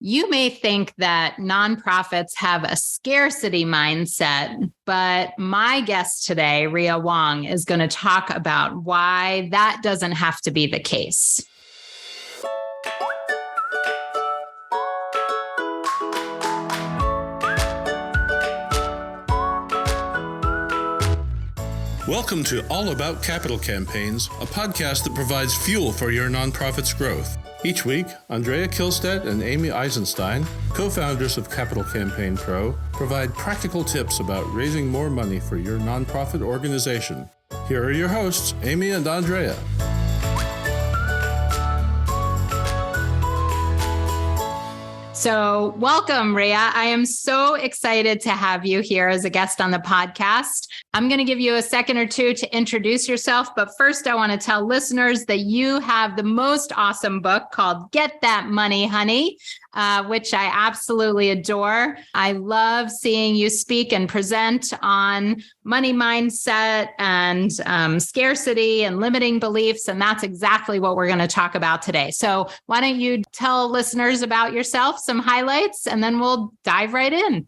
You may think that nonprofits have a scarcity mindset, but my guest today, Rhea Wong, is going to talk about why that doesn't have to be the case. Welcome to All About Capital Campaigns, a podcast that provides fuel for your nonprofit's growth. Each week, Andrea Kihlstedt and Amy Eisenstein, co-founders of Capital Campaign Pro, provide practical tips about raising more money for your nonprofit organization. Here are your hosts, Amy and Andrea. So welcome, Rhea. I am so excited to have you here as a guest on the podcast. I'm going to give you a second or two to introduce yourself. But first, I want to tell listeners that you have the most awesome book called Get That Money, Honey, which I absolutely adore. I love seeing you speak and present on money mindset and scarcity and limiting beliefs. And that's exactly what we're going to talk about today. So why don't you tell listeners about yourself, some highlights, and then we'll dive right in.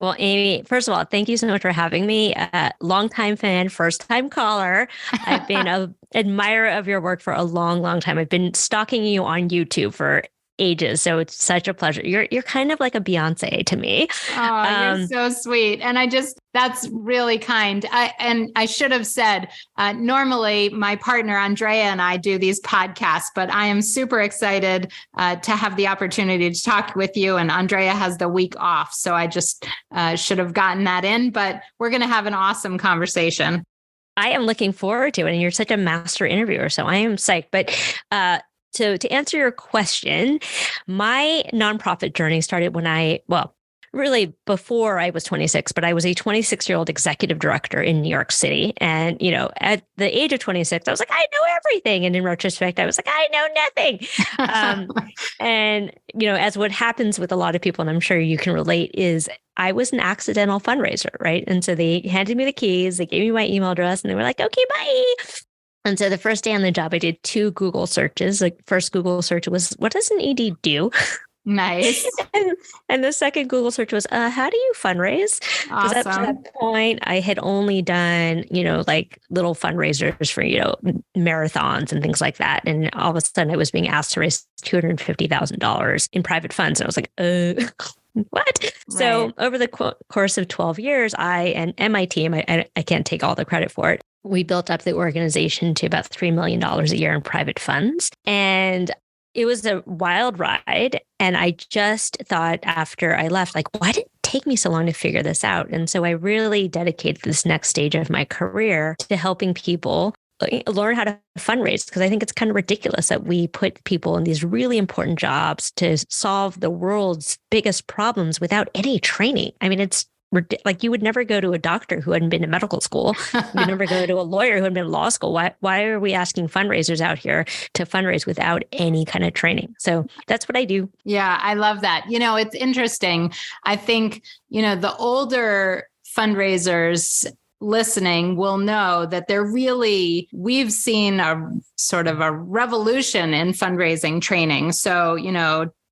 Well, Amy, first of all, thank you so much for having me. Longtime fan, first-time caller. I've been an admirer of your work for a long, long time. I've been stalking you on YouTube for ages. So it's such a pleasure. You're kind of like a Beyonce to me. Oh, you're so sweet. And that's really kind. I should have said, normally my partner, Andrea, and I do these podcasts, but I am super excited to have the opportunity to talk with you. And Andrea has the week off. So I just should have gotten that in, but we're going to have an awesome conversation. I am looking forward to it. And you're such a master interviewer. So I am psyched. But So to answer your question, my nonprofit journey started really before I was 26, but I was a 26-year-old executive director in New York City. And, at the age of 26, I was like, I know everything. And in retrospect, I was like, I know nothing. And, as what happens with a lot of people, and I'm sure you can relate, is I was an accidental fundraiser, right? And so they handed me the keys, they gave me my email address, and they were like, okay, bye. And so the first day on the job, I did 2 Google searches. Like first Google search was, what does an ED do? Nice. and the second Google search was, how do you fundraise? Because Awesome. up to that point, I had only done, like little fundraisers for, marathons and things like that. And all of a sudden I was being asked to raise $250,000 in private funds. And I was like, what? Right. So over the course of 12 years, I and my team, I can't take all the credit for it. We built up the organization to about $3 million a year in private funds. And it was a wild ride. And I just thought after I left, why did it take me so long to figure this out? And so I really dedicated this next stage of my career to helping people learn how to fundraise, because I think it's kind of ridiculous that we put people in these really important jobs to solve the world's biggest problems without any training. I mean, it's you would never go to a doctor who hadn't been to medical school. You would never go to a lawyer who hadn't been to law school. Why are we asking fundraisers out here to fundraise without any kind of training? So that's what I do. Yeah, I love that. It's interesting. I think, the older fundraisers listening will know that we've seen a sort of a revolution in fundraising training. So,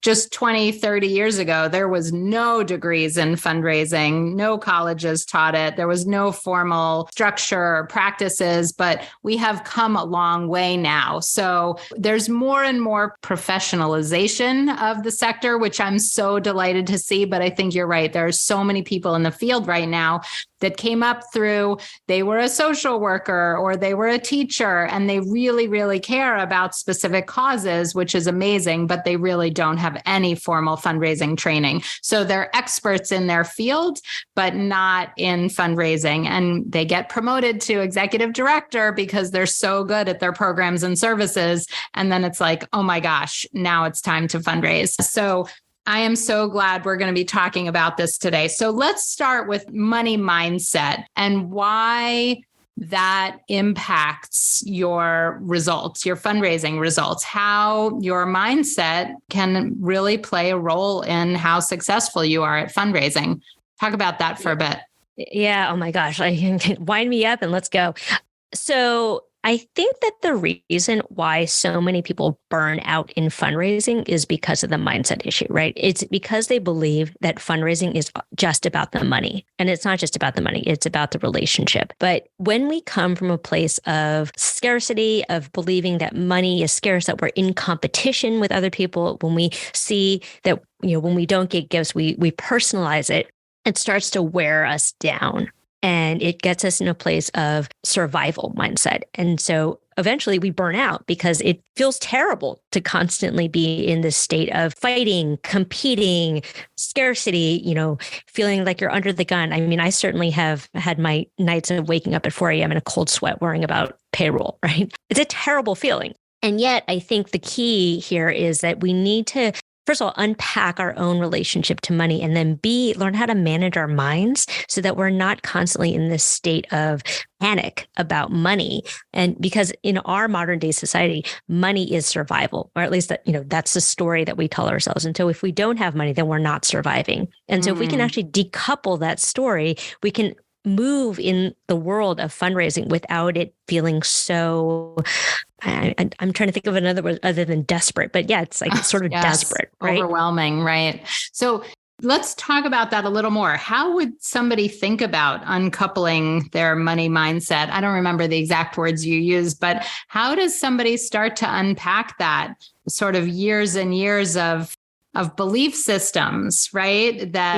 just 20, 30 years ago, there was no degrees in fundraising, no colleges taught it. There was no formal structure or practices, but we have come a long way now. So there's more and more professionalization of the sector, which I'm so delighted to see. But I think you're right. There are so many people in the field right now that came up through, they were a social worker or they were a teacher, and they really, really care about specific causes, which is amazing, but they really don't have any formal fundraising training. So they're experts in their field, but not in fundraising. And they get promoted to executive director because they're so good at their programs and services. And then it's like, oh my gosh, now it's time to fundraise. So I am so glad we're going to be talking about this today. So let's start with money mindset and why that impacts your results, your fundraising results, how your mindset can really play a role in how successful you are at fundraising. Talk about that for a bit. Yeah. Oh my gosh. Wind me up and let's go. So I think that the reason why so many people burn out in fundraising is because of the mindset issue, right? It's because they believe that fundraising is just about the money. And it's not just about the money, it's about the relationship. But when we come from a place of scarcity, of believing that money is scarce, that we're in competition with other people, when we see that, when we don't get gifts, we personalize it, it starts to wear us down. And it gets us in a place of survival mindset. And so eventually we burn out because it feels terrible to constantly be in this state of fighting, competing, scarcity, feeling like you're under the gun. I mean, I certainly have had my nights of waking up at 4 a.m. in a cold sweat worrying about payroll, right? It's a terrible feeling. And yet I think the key here is that we need to, first of all, unpack our own relationship to money, and then learn how to manage our minds so that we're not constantly in this state of panic about money. And because in our modern day society, money is survival, or at least that's the story that we tell ourselves. And so if we don't have money, then we're not surviving. And so if we can actually decouple that story, we can move in the world of fundraising without it feeling so, I'm trying to think of another word other than desperate, but yeah, it's like sort of desperate, right? Overwhelming, right? So let's talk about that a little more. How would somebody think about uncoupling their money mindset? I don't remember the exact words you used, but how does somebody start to unpack that sort of years and years of belief systems, right? That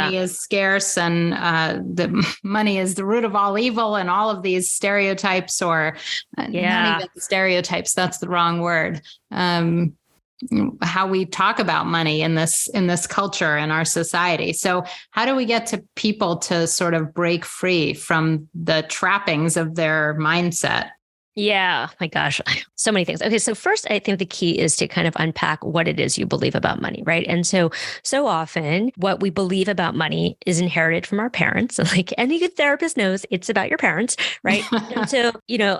money is scarce and the money is the root of all evil, and all of these stereotypes, or not even stereotypes, that's the wrong word. How we talk about money in this culture and our society. So how do we get to people to sort of break free from the trappings of their mindset? Yeah. My gosh, so many things. Okay. So first, I think the key is to kind of unpack what it is you believe about money, right? And so often what we believe about money is inherited from our parents. Like any good therapist knows, it's about your parents, right? And so,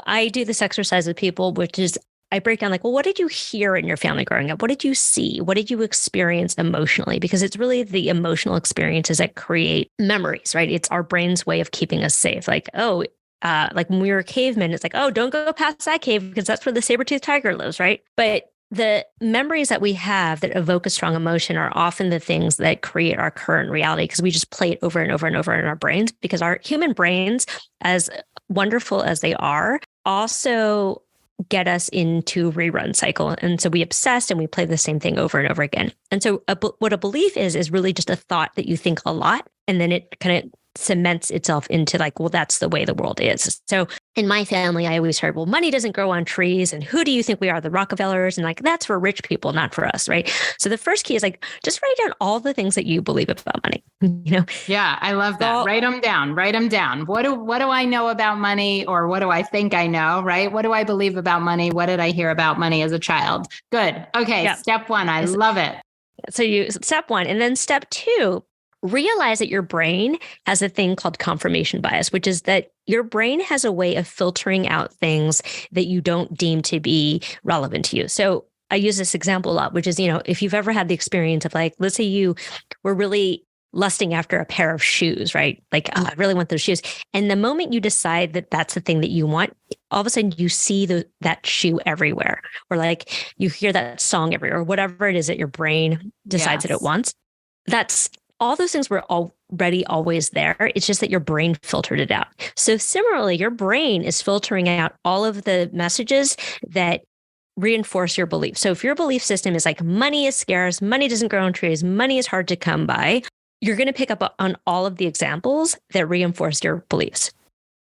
I do this exercise with people, which is I break down like, well, what did you hear in your family growing up? What did you see? What did you experience emotionally? Because it's really the emotional experiences that create memories, right? It's our brain's way of keeping us safe. Like, like when we were cavemen, it's like, oh, don't go past that cave because that's where the saber-toothed tiger lives, right? But the memories that we have that evoke a strong emotion are often the things that create our current reality, because we just play it over and over and over in our brains, because our human brains, as wonderful as they are, also get us into rerun cycle. And so we obsess and we play the same thing over and over again. And so what a belief is really just a thought that you think a lot, and then it kind of cements itself into like, well, that's the way the world is. So in my family, I always heard, well, money doesn't grow on trees. And who do you think we are, the Rockefellers? And like, that's for rich people, not for us, right? So the first key is like, just write down all the things that you believe about money, Yeah, I love that. Write them down. What do I know about money, or what do I think I know, right? What do I believe about money? What did I hear about money as a child? Good. Okay. Yeah. Step one. I love it. So step one. And then step two, realize that your brain has a thing called confirmation bias, which is that your brain has a way of filtering out things that you don't deem to be relevant to you. So I use this example a lot, which is, if you've ever had the experience of like, let's say you were really lusting after a pair of shoes, right? Like, oh, I really want those shoes. And the moment you decide that that's the thing that you want, all of a sudden you see that shoe everywhere, or like you hear that song everywhere, or whatever it is that your brain decides that it wants. That's all those things were already always there. It's just that your brain filtered it out. So similarly, your brain is filtering out all of the messages that reinforce your belief. So if your belief system is like money is scarce, money doesn't grow on trees, money is hard to come by, you're going to pick up on all of the examples that reinforce your beliefs.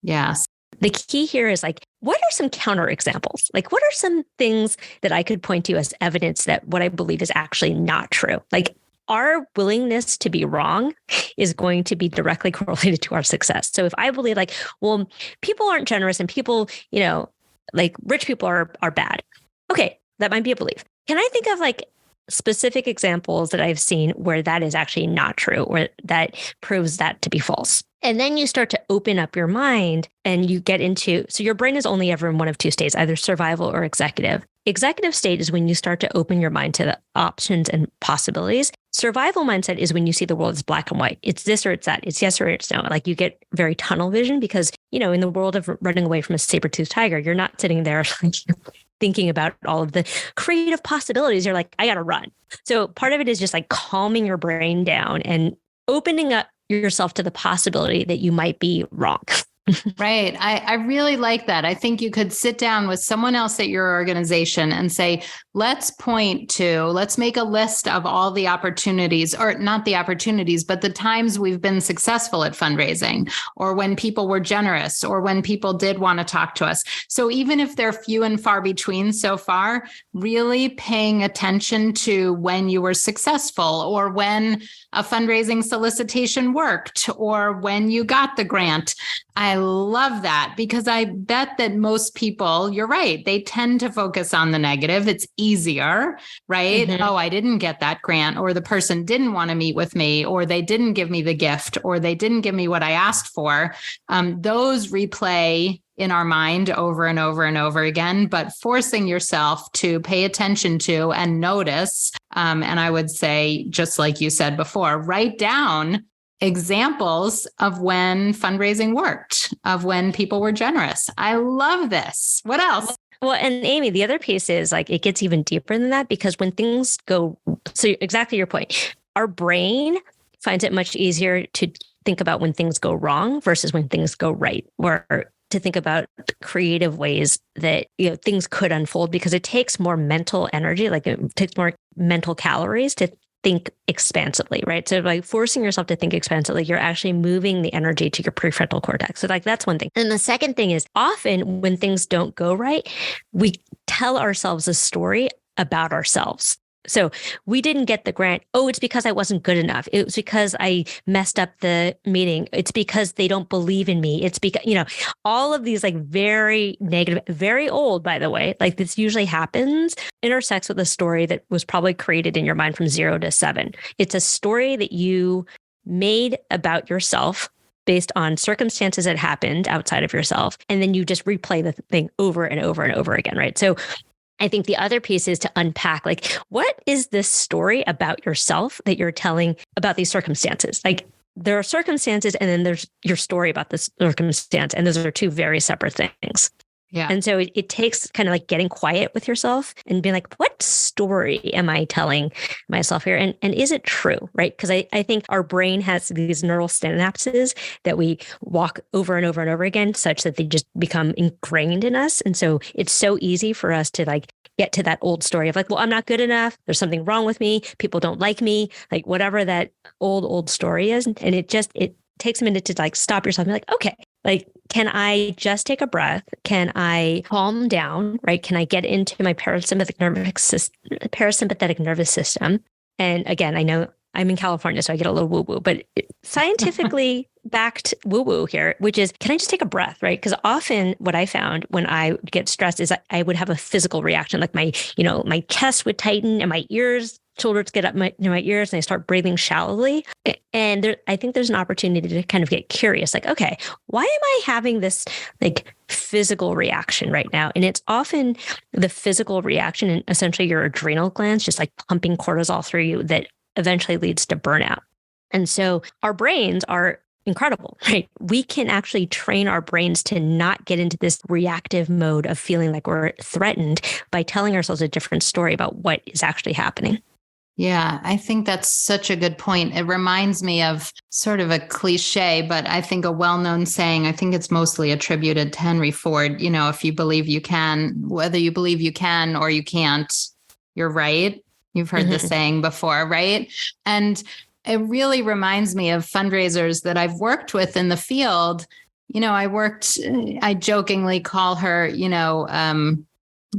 Yes. The key here is like, what are some counter examples? Like, what are some things that I could point to as evidence that what I believe is actually not true? Like, our willingness to be wrong is going to be directly correlated to our success. So if I believe like, well, people aren't generous and people, like rich people are bad. Okay, that might be a belief. Can I think of like specific examples that I've seen where that is actually not true, or that proves that to be false? And then you start to open up your mind and you get into, so your brain is only ever in one of two states, either survival or executive. Executive state is when you start to open your mind to the options and possibilities. Survival mindset is when you see the world as black and white. It's this or it's that. It's yes or it's no. Like you get very tunnel vision because, in the world of running away from a saber-toothed tiger, you're not sitting there thinking about all of the creative possibilities. You're like, I got to run. So part of it is just like calming your brain down and opening up yourself to the possibility that you might be wrong. Right. I really like that. I think you could sit down with someone else at your organization and say, let's make a list of all the opportunities, or not the opportunities, but the times we've been successful at fundraising, or when people were generous, or when people did want to talk to us. So even if they're few and far between so far, really paying attention to when you were successful, or when a fundraising solicitation worked, or when you got the grant. I love that, because I bet that most people, you're right, they tend to focus on the negative. It's easier, right? Mm-hmm. Oh, I didn't get that grant, or the person didn't want to meet with me, or they didn't give me the gift, or they didn't give me what I asked for. Those replay in our mind over and over and over again, but forcing yourself to pay attention to and notice. And I would say, just like you said before, write down examples of when fundraising worked, of when people were generous. I love this. What else? Well, and Amy, the other piece is like, it gets even deeper than that, because when things go, so exactly your point, our brain finds it much easier to think about when things go wrong versus when things go right, or to think about creative ways that, things could unfold, because it takes more mental energy, like it takes more mental calories to think expansively, right? So by forcing yourself to think expansively, you're actually moving the energy to your prefrontal cortex. So like, that's one thing. And the second thing is, often when things don't go right, we tell ourselves a story about ourselves. So we didn't get the grant. Oh, it's because I wasn't good enough. It was because I messed up the meeting. It's because they don't believe in me. It's because, all of these like very negative, very old, by the way, like this usually happens, intersects with a story that was probably created in your mind from 0 to 7. It's a story that you made about yourself based on circumstances that happened outside of yourself. And then you just replay the thing over and over and over again, right? So I think the other piece is to unpack, like, what is this story about yourself that you're telling about these circumstances? Like, there are circumstances, and then there's your story about this circumstance. And those are two very separate things. Yeah. And so it takes kind of like getting quiet with yourself and being like, what story am I telling myself here? And is it true, right? Because I think our brain has these neural synapses that we walk over and over and over again, such that they just become ingrained in us. And so it's so easy for us to like get to that old story of like, well, I'm not good enough. There's something wrong with me. People don't like me, like whatever that old story is. And it takes a minute to like stop yourself and be like, okay, like, can I just take a breath? Can I calm down, right? Can I get into my parasympathetic nervous system? And again, I know I'm in California, so I get a little woo-woo, but scientifically backed woo-woo here, which is, can I just take a breath, right? Because often what I found when I get stressed is I would have a physical reaction, like my chest would tighten and my shoulders get up my ears, and I start breathing shallowly. And I think there's an opportunity to kind of get curious, like, okay, why am I having this like physical reaction right now? And it's often the physical reaction and essentially your adrenal glands just like pumping cortisol through you that eventually leads to burnout. And so our brains are incredible, right? We can actually train our brains to not get into this reactive mode of feeling like we're threatened by telling ourselves a different story about what is actually happening. Yeah, I think that's such a good point. It reminds me of sort of a cliche, but I think a well-known saying. I think it's mostly attributed to Henry Ford. If you believe you can, whether you believe you can or you can't, you're right. You've heard the saying before, right? And it really reminds me of fundraisers that I've worked with in the field. I jokingly call her,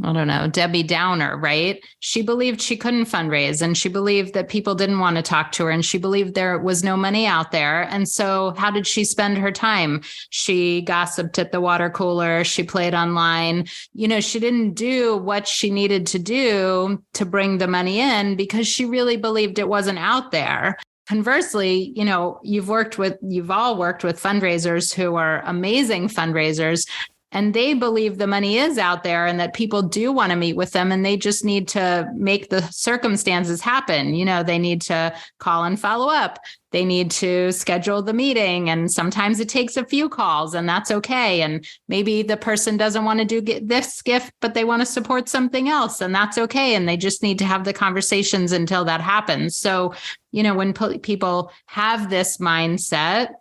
I don't know, Debbie Downer, right? She believed she couldn't fundraise, and she believed that people didn't want to talk to her, and she believed there was no money out there. And so how did she spend her time? She gossiped at the water cooler. She played online. She didn't do what she needed to do to bring the money in because she really believed it wasn't out there. Conversely, you've all worked with fundraisers who are amazing fundraisers. and they believe the money is out there and that people do want to meet with them, and they just need to make the circumstances happen. They need to call and follow up. They need to schedule the meeting. And sometimes it takes a few calls, and that's okay. And maybe the person doesn't want to do this gift, but they want to support something else, and that's okay. And they just need to have the conversations until that happens. So, when people have this mindset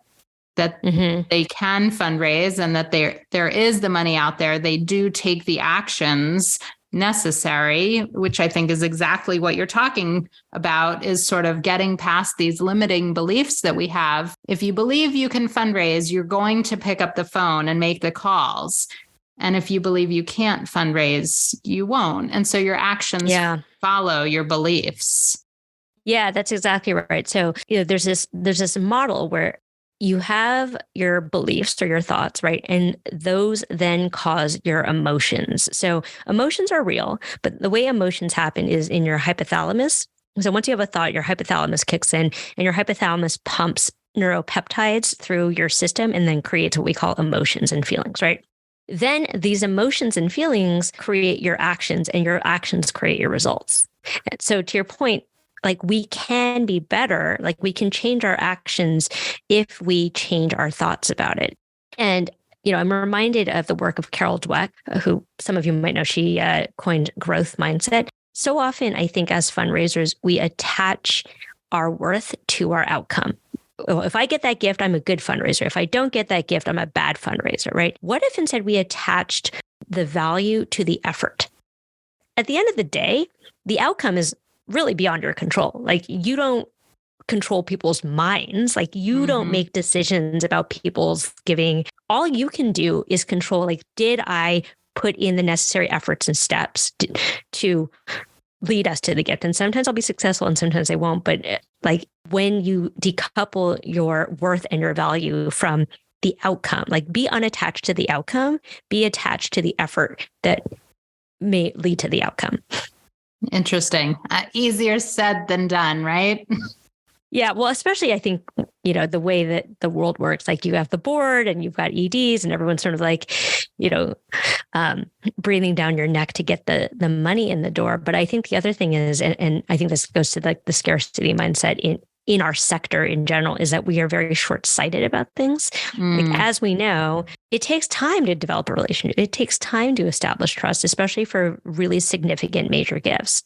that they can fundraise and that there is the money out there, they do take the actions necessary, which I think is exactly what you're talking about, is sort of getting past these limiting beliefs that we have. If you believe you can fundraise, you're going to pick up the phone and make the calls. And if you believe you can't fundraise, you won't. And so your actions follow your beliefs. Yeah, that's exactly right. So, there's this model where you have your beliefs or your thoughts, right? And those then cause your emotions. So emotions are real, but the way emotions happen is in your hypothalamus. So once you have a thought, your hypothalamus kicks in, and your hypothalamus pumps neuropeptides through your system and then creates what we call emotions and feelings, right? Then these emotions and feelings create your actions, and your actions create your results. And so to your point, like, we can be better, like we can change our actions if we change our thoughts about it. And, I'm reminded of the work of Carol Dweck, who some of you might know. She coined growth mindset. So often, I think as fundraisers, we attach our worth to our outcome. Oh, if I get that gift, I'm a good fundraiser. If I don't get that gift, I'm a bad fundraiser, right? What if instead we attached the value to the effort? At the end of the day, the outcome is really beyond your control. Like, you don't control people's minds. Like, you don't make decisions about people's giving. All you can do is control, like, did I put in the necessary efforts and steps to lead us to the gift? And sometimes I'll be successful and sometimes I won't. But like, when you decouple your worth and your value from the outcome, like, be unattached to the outcome, be attached to the effort that may lead to the outcome. Interesting. Easier said than done, right? Yeah. Well, especially I think, the way that the world works, like, you have the board and you've got EDs and everyone's sort of like, breathing down your neck to get the money in the door. But I think the other thing is, and I think this goes to the scarcity mindset in our sector in general, is that we are very short-sighted about things. Like, as we know, it takes time to develop a relationship. It takes time to establish trust, especially for really significant major gifts.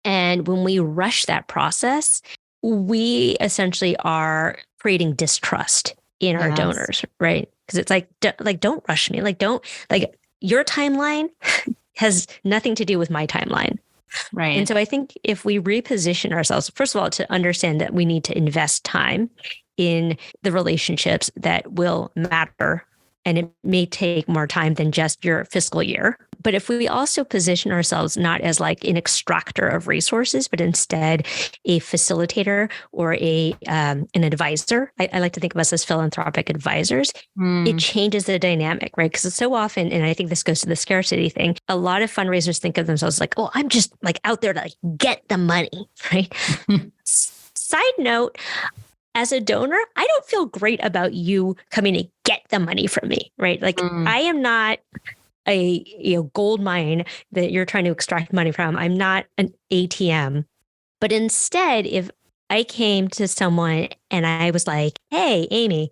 And when we rush that process, we essentially are creating distrust in our donors, right? Because it's like, don't rush me. Your timeline has nothing to do with my timeline. Right. And so I think if we reposition ourselves, first of all, to understand that we need to invest time in the relationships that will matter, and it may take more time than just your fiscal year. But if we also position ourselves not as like an extractor of resources, but instead a facilitator or an advisor, I like to think of us as philanthropic advisors, it changes the dynamic, right? Because so often, and I think this goes to the scarcity thing, a lot of fundraisers think of themselves like, oh, I'm just like out there to like get the money, right? Side note, as a donor, I don't feel great about you coming to get the money from me, right? Like, I am not a gold mine that you're trying to extract money from. I'm not an ATM. But instead, if I came to someone and I was like, hey, Amy,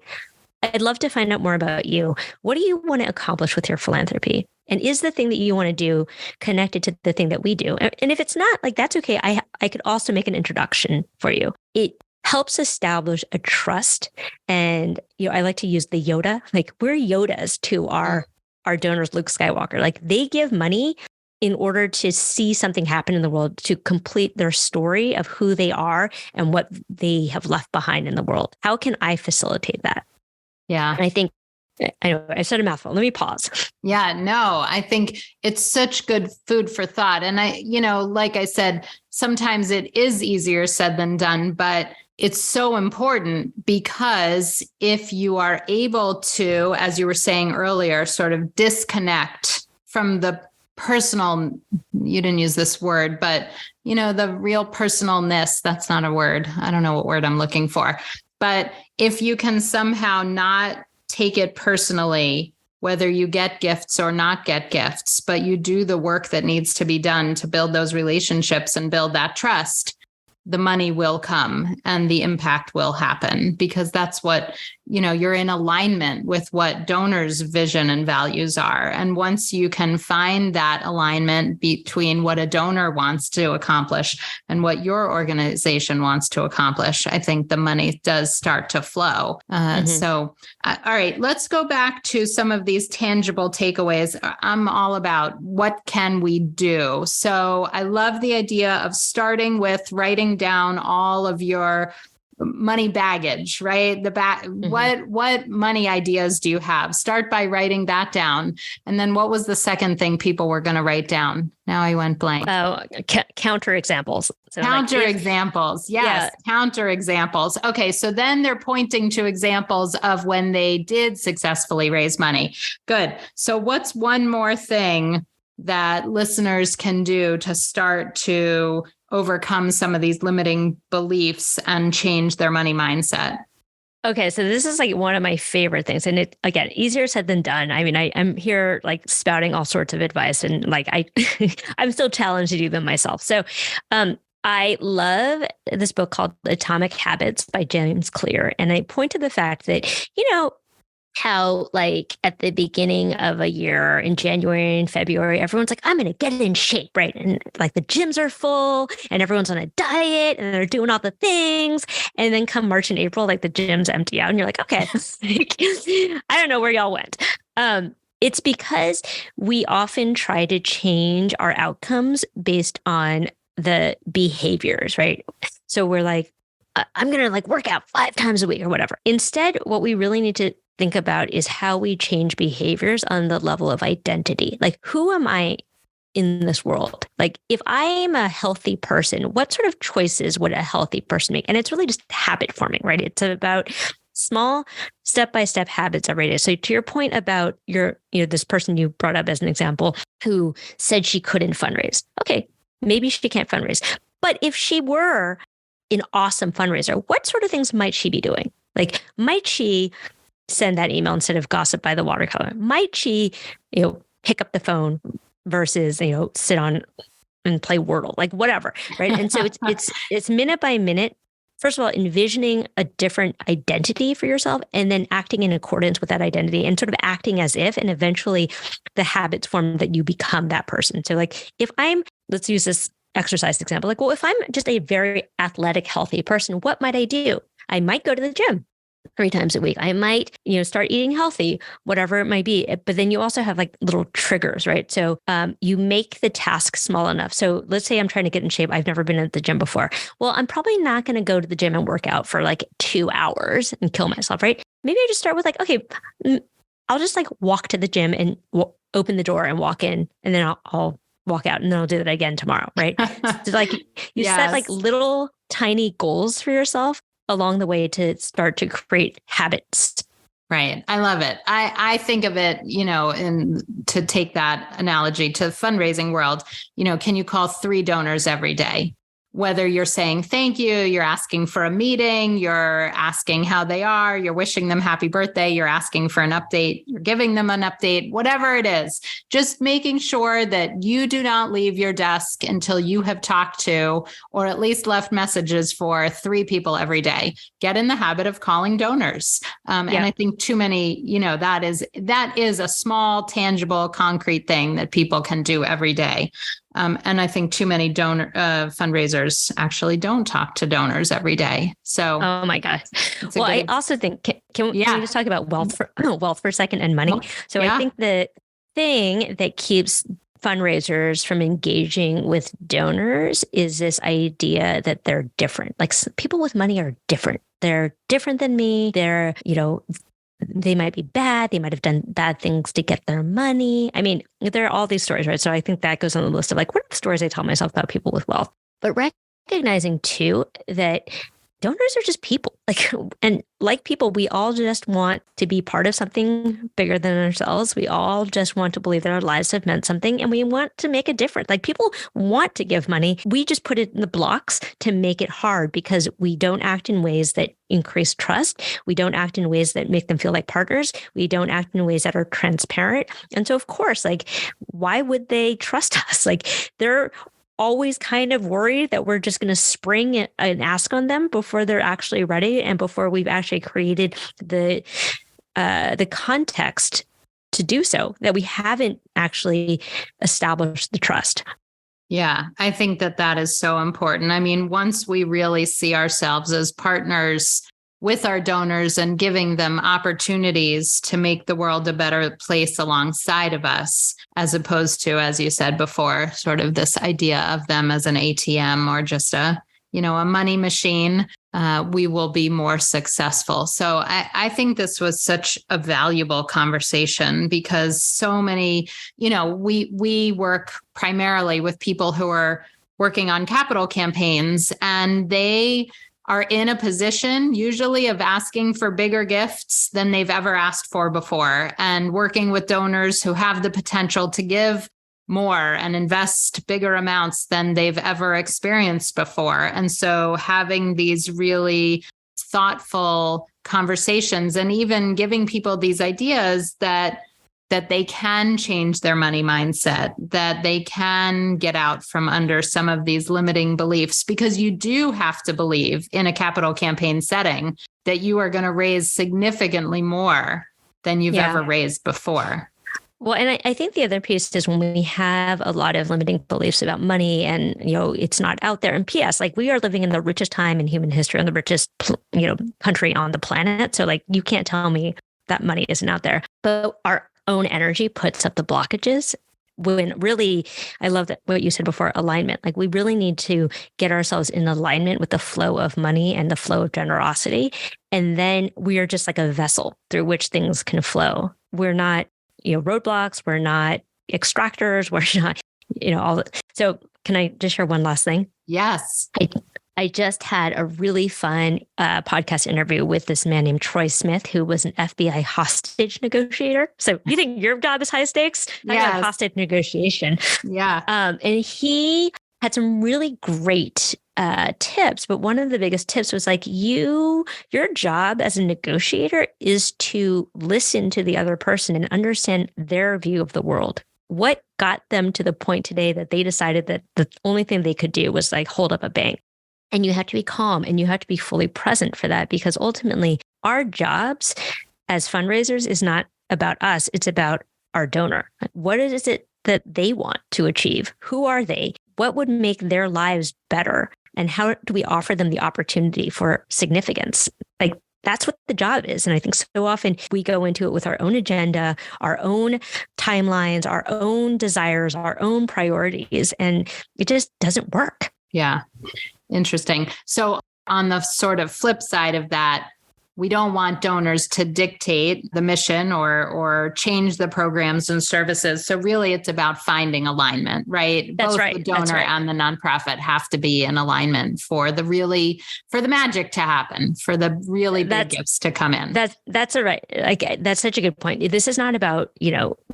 I'd love to find out more about you. What do you want to accomplish with your philanthropy? And is the thing that you want to do connected to the thing that we do? And if it's not, like, that's okay. I could also make an introduction for you. It helps establish a trust. And, I like to use the Yoda, like, we're Yodas to our donors, Luke Skywalker. Like, they give money in order to see something happen in the world, to complete their story of who they are and what they have left behind in the world. How can I facilitate that? Yeah. And I think, I know I said a mouthful. Let me pause. Yeah, no, I think it's such good food for thought. And like I said, sometimes it is easier said than done, but it's so important, because if you are able to, as you were saying earlier, sort of disconnect from the personal, you didn't use this word, but the real personalness, that's not a word. I don't know what word I'm looking for. But if you can somehow not take it personally whether you get gifts or not get gifts, but you do the work that needs to be done to build those relationships and build that trust, the money will come and the impact will happen, because that's what, you're in alignment with what donors' vision and values are. And once you can find that alignment between what a donor wants to accomplish and what your organization wants to accomplish, I think the money does start to flow. So, all right, let's go back to some of these tangible takeaways. I'm all about what can we do? So I love the idea of starting with writing down all of your money baggage, right? What money ideas do you have? Start by writing that down. And then what was the second thing people were going to write down? Now I went blank. Counter examples. So counter examples. Yes. Yeah. Counter examples. Okay. So then they're pointing to examples of when they did successfully raise money. Good. So what's one more thing that listeners can do to start to overcome some of these limiting beliefs and change their money mindset? Okay, so this is like one of my favorite things. And it, again, easier said than done. I mean, I'm here like spouting all sorts of advice, and like I'm still challenged to do them myself. So I love this book called Atomic Habits by James Clear. And I point to the fact that, how like at the beginning of a year in January and February, everyone's like, I'm going to get in shape, right? And like the gyms are full and everyone's on a diet and they're doing all the things. And then come March and April, like the gyms empty out and you're like, okay, I don't know where y'all went. It's because we often try to change our outcomes based on the behaviors, right? So we're like, I'm going to like work out 5 times a week or whatever. Instead, what we really need to think about is how we change behaviors on the level of identity. Like, who am I in this world? Like, if I'm a healthy person, what sort of choices would a healthy person make? And it's really just habit forming, right? It's about small step-by-step habits every day. So to your point about this person you brought up as an example who said she couldn't fundraise. Okay, maybe she can't fundraise. But if she were an awesome fundraiser, what sort of things might she be doing? Like, might she send that email instead of gossip by the watercolor? Might she, pick up the phone versus, sit on and play Wordle, like whatever, right? And so it's minute by minute. First of all, envisioning a different identity for yourself and then acting in accordance with that identity and sort of acting as if, and eventually the habits form that you become that person. So like let's use this exercise example. Like, well, if I'm just a very athletic, healthy person, what might I do? I might go to the gym 3 times a week. I might, start eating healthy, whatever it might be. But then you also have like little triggers, right? So you make the task small enough. So let's say I'm trying to get in shape. I've never been at the gym before. Well, I'm probably not going to go to the gym and work out for like 2 hours and kill myself, right? Maybe I just start with like, okay, I'll just like walk to the gym and open the door and walk in, and then I'll walk out, and then I'll do that again tomorrow, right? So like you set like little tiny goals for yourself along the way to start to create habits. Right. I love it. I think of it, and to take that analogy to the fundraising world, can you call 3 donors every day? Whether you're saying thank you, you're asking for a meeting, you're asking how they are, you're wishing them happy birthday, you're asking for an update, you're giving them an update, whatever it is, just making sure that you do not leave your desk until you have talked to, or at least left messages for 3 people every day. Get in the habit of calling donors. And I think too many, that is a small, tangible, concrete thing that people can do every day. And I think too many donor fundraisers actually don't talk to donors every day. So, oh my God. Well, I also think, can we just talk about wealth for a second and money? So I think the thing that keeps fundraisers from engaging with donors is this idea that they're different. Like, people with money are different. They're different than me. They're, they might be bad. They might have done bad things to get their money. I mean, there are all these stories, right? So I think that goes on the list of like, what are the stories I tell myself about people with wealth? But recognizing too that donors are just people. And like people, we all just want to be part of something bigger than ourselves. We all just want to believe that our lives have meant something, and we want to make a difference. Like, people want to give money. We just put it in the blocks to make it hard because we don't act in ways that increase trust. We don't act in ways that make them feel like partners. We don't act in ways that are transparent. And so, of course, like, why would they trust us? Like, they're always kind of worried that we're just going to spring and ask on them before they're actually ready and before we've actually created the context to do so, that we haven't actually established the trust. Yeah, I think that is so important. I mean, once we really see ourselves as partners with our donors and giving them opportunities to make the world a better place alongside of us, as opposed to, as you said before, sort of this idea of them as an ATM or just a money machine, we will be more successful. So I think this was such a valuable conversation because so many, we work primarily with people who are working on capital campaigns, and they are in a position usually of asking for bigger gifts than they've ever asked for before, and working with donors who have the potential to give more and invest bigger amounts than they've ever experienced before. And so having these really thoughtful conversations and even giving people these ideas that they can change their money mindset, that they can get out from under some of these limiting beliefs, because you do have to believe in a capital campaign setting that you are going to raise significantly more than you've ever raised before. Well, and I think the other piece is when we have a lot of limiting beliefs about money and, it's not out there. And P.S., like, we are living in the richest time in human history and the richest, country on the planet. So, like, you can't tell me that money isn't out there. But our own energy puts up the blockages, when really, I love that what you said before, alignment. Like, we really need to get ourselves in alignment with the flow of money and the flow of generosity. And then we are just like a vessel through which things can flow. We're not, roadblocks. We're not extractors. We're not, all. So can I just share one last thing? Yes. I just had a really fun podcast interview with this man named Troy Smith, who was an FBI hostage negotiator. So you think your job is high stakes? I got hostage negotiation. Yeah. And he had some really great tips, but one of the biggest tips was like, your job as a negotiator is to listen to the other person and understand their view of the world. What got them to the point today that they decided that the only thing they could do was like hold up a bank? And you have to be calm and you have to be fully present for that, because ultimately our jobs as fundraisers is not about us. It's about our donor. What is it that they want to achieve? Who are they? What would make their lives better? And how do we offer them the opportunity for significance? Like, that's what the job is. And I think so often we go into it with our own agenda, our own timelines, our own desires, our own priorities, and it just doesn't work. Yeah. Interesting. So on the sort of flip side of that, we don't want donors to dictate the mission or change the programs and services. So really it's about finding alignment, right? That's Both right. the donor and the nonprofit have to be in alignment for the magic to happen, for the really big gifts to come in. That's all right. Like, that's such a good point. This is not about,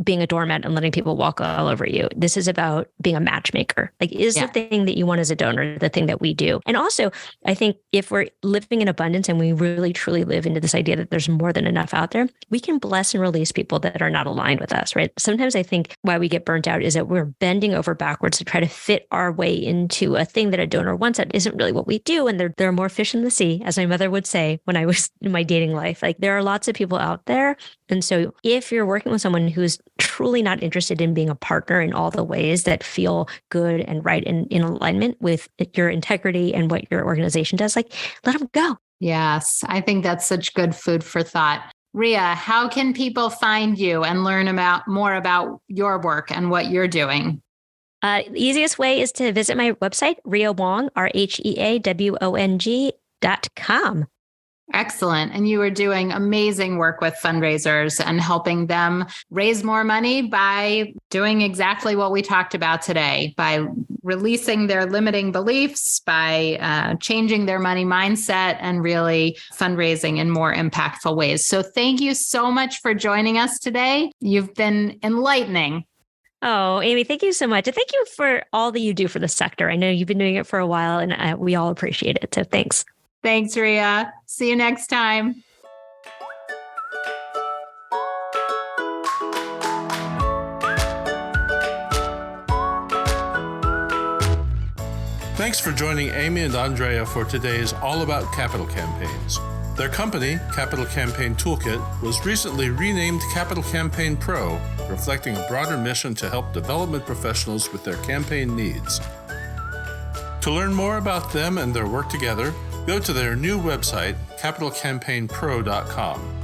being a doormat and letting people walk all over you. This is about being a matchmaker. Like, is the thing that you want as a donor the thing that we do? And also, I think if we're living in abundance and we really truly live into this idea that there's more than enough out there, we can bless and release people that are not aligned with us, right? Sometimes I think why we get burnt out is that we're bending over backwards to try to fit our way into a thing that a donor wants that isn't really what we do. And there are more fish in the sea, as my mother would say when I was in my dating life. Like, there are lots of people out there. And so if you're working with someone who's truly not interested in being a partner in all the ways that feel good and right and in alignment with your integrity and what your organization does, like, let them go. Yes, I think that's such good food for thought. Rhea, how can people find you and learn more about your work and what you're doing? The easiest way is to visit my website, Rhea Wong, RheaWong.com. Excellent. And you are doing amazing work with fundraisers and helping them raise more money by doing exactly what we talked about today, by releasing their limiting beliefs, by changing their money mindset, and really fundraising in more impactful ways. So thank you so much for joining us today. You've been enlightening. Oh, Amy, thank you so much. And thank you for all that you do for the sector. I know you've been doing it for a while, and we all appreciate it. So thanks. Thanks, Rhea. See you next time. Thanks for joining Amy and Andrea for today's All About Capital Campaigns. Their company, Capital Campaign Toolkit, was recently renamed Capital Campaign Pro, reflecting a broader mission to help development professionals with their campaign needs. To learn more about them and their work together, go to their new website, capitalcampaignpro.com.